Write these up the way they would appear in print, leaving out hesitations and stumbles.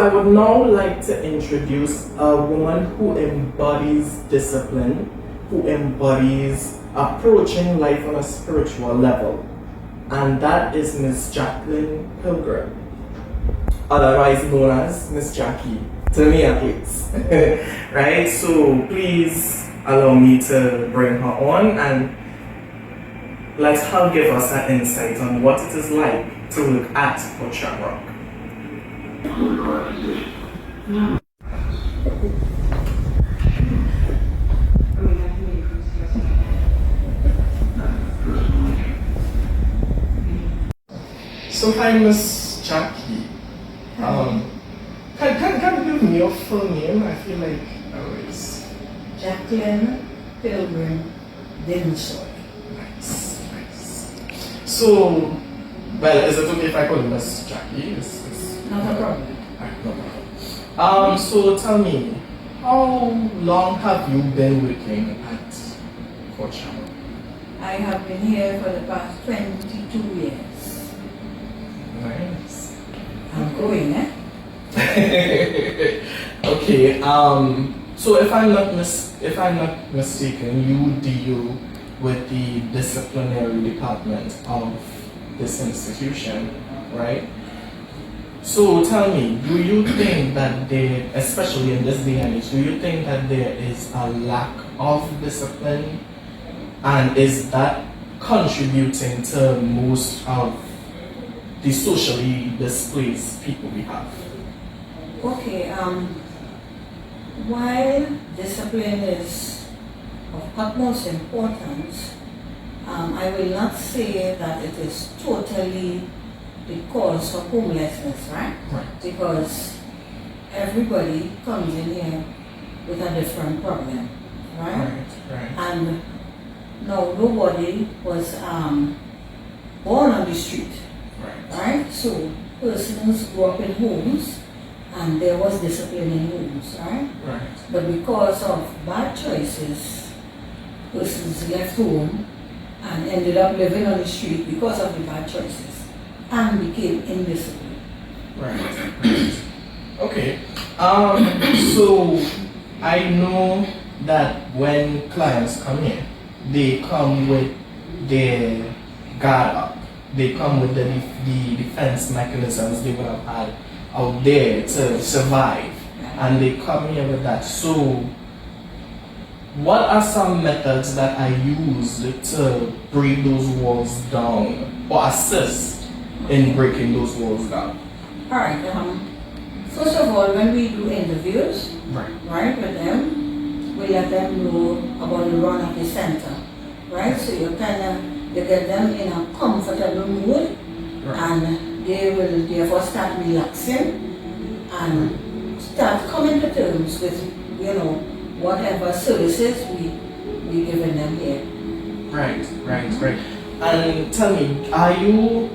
I would now like to introduce a woman who embodies discipline, who embodies approaching life on a spiritual level, and that is Miss Jacqueline Pilgrim, otherwise known as Miss Jackie, to me at least. Right? So please allow me to bring her on and let her give us an insight on what it is like to look at Port Shamrock. So hi, Miss Jackie. Can you give me your full name? I feel like always. Jacqueline Pilgrim Dimsoy. Nice. So, well, is it okay if I call you Miss Jackie? Not a problem. No problem. So tell me, how long have you been working at Port Shamrock? I have been here for the past 22 years. Nice. I'm going, eh? Okay. So if I'm not mistaken, you deal with the disciplinary department of this institution, right? So tell me, do you think that there, especially in this day and age, do you think that there is a lack of discipline, and is that contributing to most of the socially displaced people we have? Okay, while discipline is of utmost importance, I will not say that it is totally the cause for homelessness, right? Because everybody comes in here with a different problem, right? And no, nobody was born on the street, right? So persons grew up in homes, and there was discipline in homes, right? But because of bad choices, persons left home and ended up living on the street because of the bad choices, and became indisciplined. Right. Okay. So I know that when clients come in, they come with their guard up. They come with the defense mechanisms they would have had out there to survive, and they come here with that. So what are some methods that are used to break those walls down or assist in breaking those walls down? Alright, first of all, when we do interviews, right, with them, we let them know about the run of the center, right? So you get them in a comfortable mood, and they will therefore start relaxing and start coming to terms with, whatever services we giving them here. Right. And tell me, are you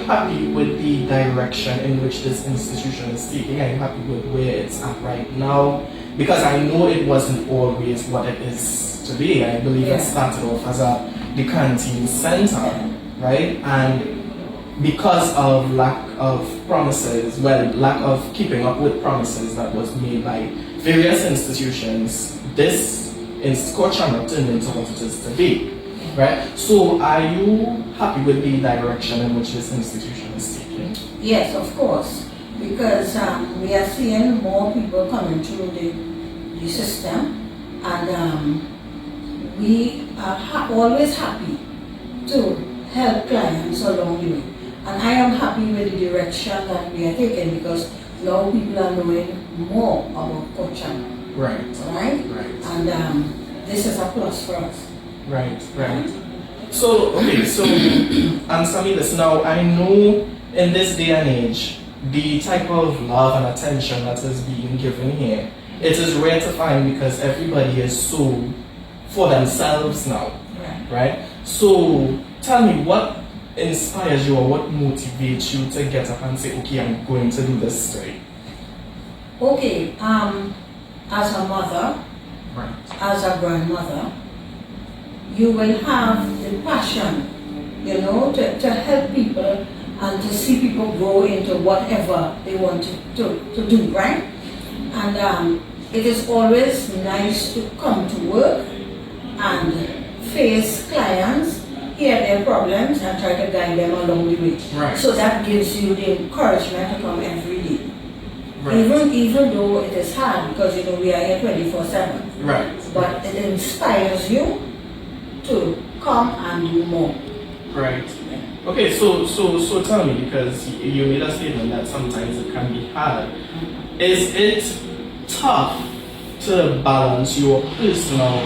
happy with the direction in which this institution is taking? Are you happy with where it's at right now? Because I know it wasn't always what it is today. I believe it started off as the canteen center, right? And because of lack of promises, lack of keeping up with promises that was made by various institutions, this Port Shamrock turned into what it is today. Right? So are you happy with the direction in which this institution is taking? Yes, of course, because we are seeing more people coming through the system, and we are always happy to help clients along the way. And I am happy with the direction that we are taking, because now people are knowing more about Port Shamrock. Right? And this is a plus for us. Right. So, answer me this now. I know in this day and age, the type of love and attention that is being given here, it is rare to find because everybody is so for themselves now. Right? So, tell me, what inspires you or what motivates you to get up and say, okay, I'm going to do this today? Okay, as a mother, as a grandmother, you will have the passion, to help people and to see people grow into whatever they want to do, right? And it is always nice to come to work and face clients, hear their problems, and try to guide them along the way. Right. So that gives you the encouragement to come every day. Right. Even though it is hard, because we are here 24/7. Right. But it inspires you to come and do more. Right. Okay, so tell me, because you made a statement that sometimes it can be hard. Is it tough to balance your personal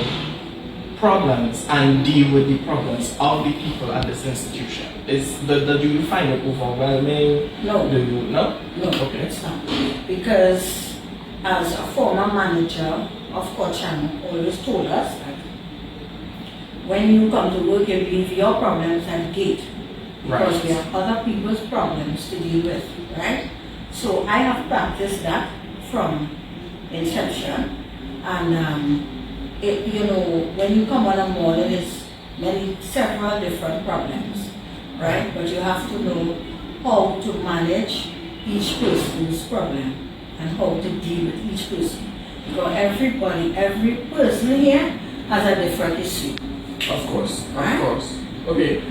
problems and deal with the problems of the people at this institution? Do you find it overwhelming? No. Do you no? No, Okay. it's not. Because as a former manager of Shamrock always told us that when you come to work, you leave your problems at the gate. Because Right. we have other people's problems to deal with, right? So I have practiced that from inception. And when you come on a morning, it's several different problems, right? But you have to know how to manage each person's problem and how to deal with each person. Because every person here has a different issue. Of course. Right? Of course. Okay.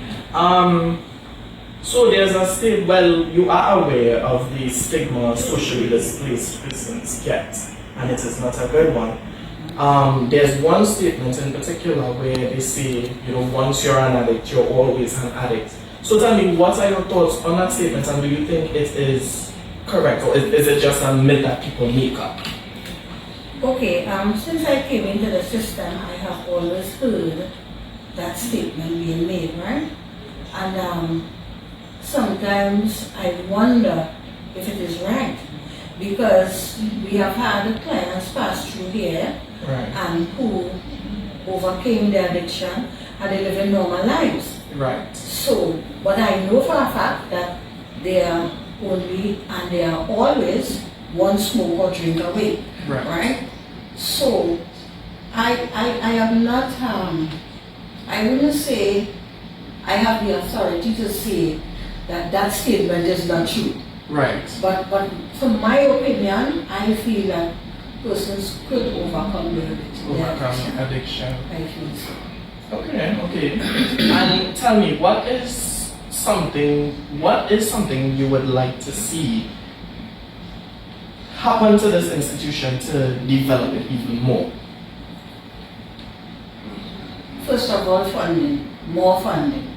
So there's a state. Well, you are aware of the stigma socially displaced persons get, and it is not a good one. There's one statement in particular where they say, once you're an addict, you're always an addict. So tell me, what are your thoughts on that statement, and do you think it is correct, or is it just a myth that people make up? Okay, since I came into the system, I have always heard that statement being made, right? And sometimes I wonder if it is right, because we have had clients pass through here Right. and who overcame their addiction and they live in normal lives. Right. So, but I know for a fact that they are always one smoke or drink away, right? So, I am not, I wouldn't say I have the authority to say that statement is not true. Right. But from my opinion, I feel that persons could overcome their Addiction. I feel so. Okay. And tell me, what is something you would like to see happen to this institution to develop it even more? First of all, funding, more funding.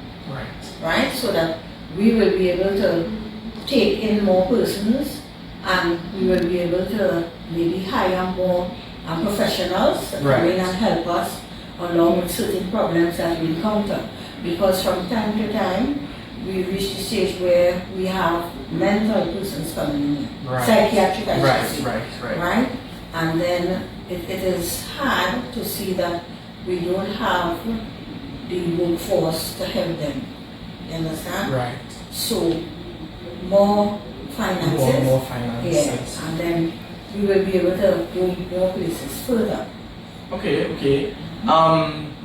Right? So that we will be able to take in more persons, and we will be able to maybe hire more professionals to come in and help us along with certain problems that we encounter. Because from time to time, we reach the stage where we have mental persons coming in, psychiatric, right? And then it is hard to see that we don't have the workforce to help them. You understand? Right. So more finances. More finances. Yes, and then we will be able to go more places further. Okay.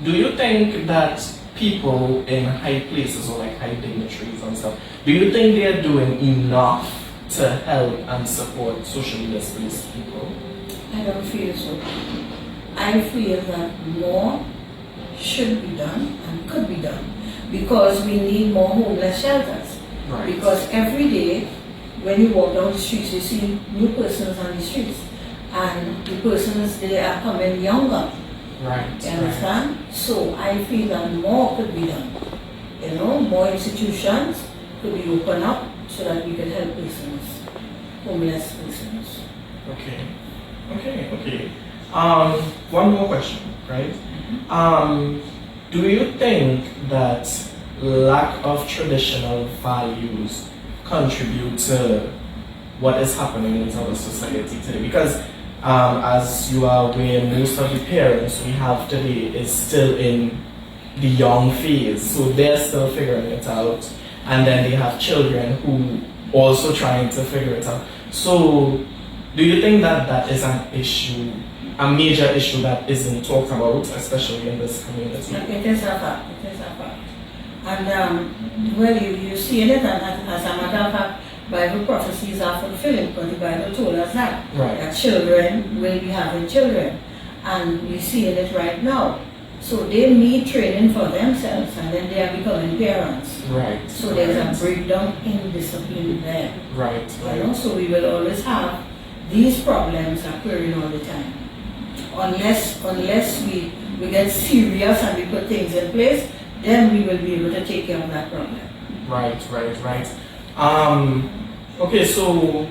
Do you think that people in high places or like high dignitaries and stuff, do you think they are doing enough to help and support socially displaced people? I don't feel so. I feel that more should be done and could be done, because we need more homeless shelters. Right. Because every day when you walk down the streets, you see new persons on the streets, and the persons, they are coming younger. Right. You understand? So I feel that more could be done. More institutions could be opened up so that we can help persons, homeless persons. Okay. One more question, right? Do you think that lack of traditional values contribute to what is happening in our society today? Because as you are aware, most of the parents we have today is still in the young phase, so they're still figuring it out, and then they have children who also trying to figure it out. So do you think that is an issue, a major issue that isn't talked about, especially in this community? It is a fact. And well, you see in it, and as a matter of fact, Bible prophecies are fulfilling, because the Bible told us that children will be having children, and we see in it right now. So they need training for themselves, and then they are becoming parents. Right. So there's a breakdown in discipline there. Right. You know, so we will always have these problems occurring all the time, unless we get serious and we put things in place. Then we will be able to take care of that problem. Right. Okay, so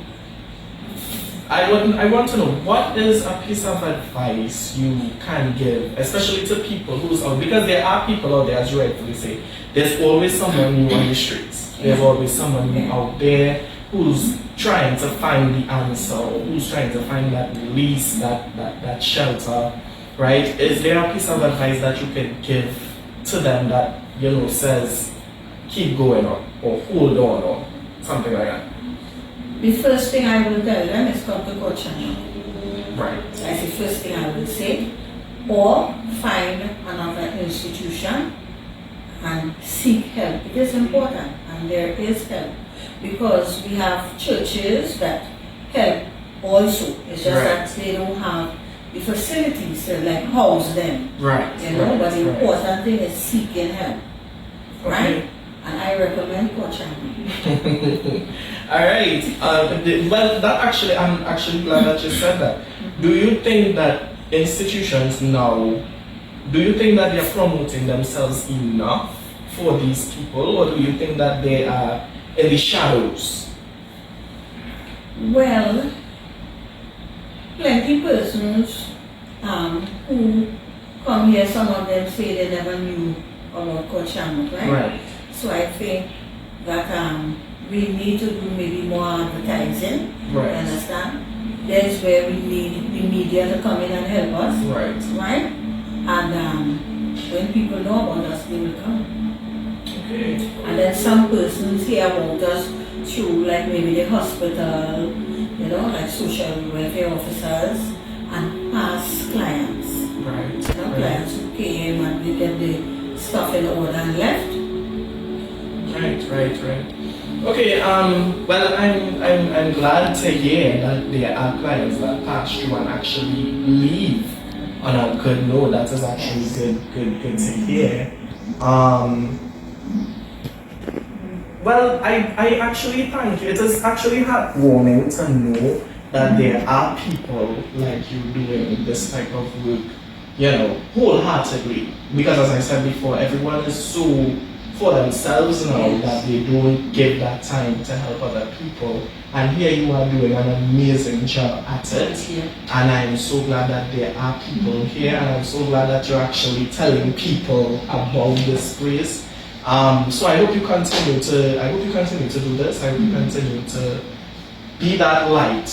I want to know, what is a piece of advice you can give, especially to people who's out, because there are people out there, as you rightfully say, there's always someone new on the streets. There's always someone new out there who's trying to find the answer, or who's trying to find that release, that shelter, right? Is there a piece of advice that you can give to them that, says keep going or hold on or something like that? The first thing I will tell them is come to Coach Shamrock. Right. That's the first thing I will say. Or find another institution and seek help. It is important, and there is help, because we have churches that help also. It's just that they don't have the facilities to house them. Right. But the important thing is seeking help. Right? And I recommend Coach Shamrock. All right. Well, I'm actually glad that you said that. Do you think that institutions now, do you think that they are promoting themselves enough for these people, or do you think that they are in the shadows? Well, plenty persons who come here, some of them say they never knew about Coach Shamrock, right? So I think that we need to do maybe more advertising. Right. You understand? That's where we need the media to come in and help us. Right? And when people know about us, they will come. Okay. And then some persons hear about us through maybe the hospital, like social welfare officers and past clients. Right. Clients who came and they get the stuff in order and left. Right. Okay, well, I'm glad to hear that there are clients that pass through and actually leave on a good note. That is actually good to hear. Well, I actually thank you. It is actually heartwarming to know that there are people like you doing this type of work, wholeheartedly. Because as I said before, everyone is so for themselves now that they don't give that time to help other people. And here you are doing an amazing job at it. And I'm so glad that there are people here, and I'm so glad that you're actually telling people about this place. So I hope you continue to do this. I hope you continue to be that light.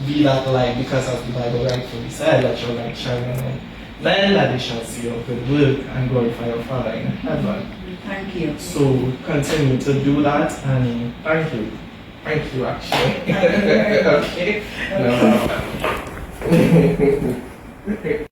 Be that light, because as the Bible rightfully said, let your light shine on men, that they shall see your good work and glorify your Father in heaven. Thank you. So continue to do that, and thank you. Thank you, actually. Okay. No.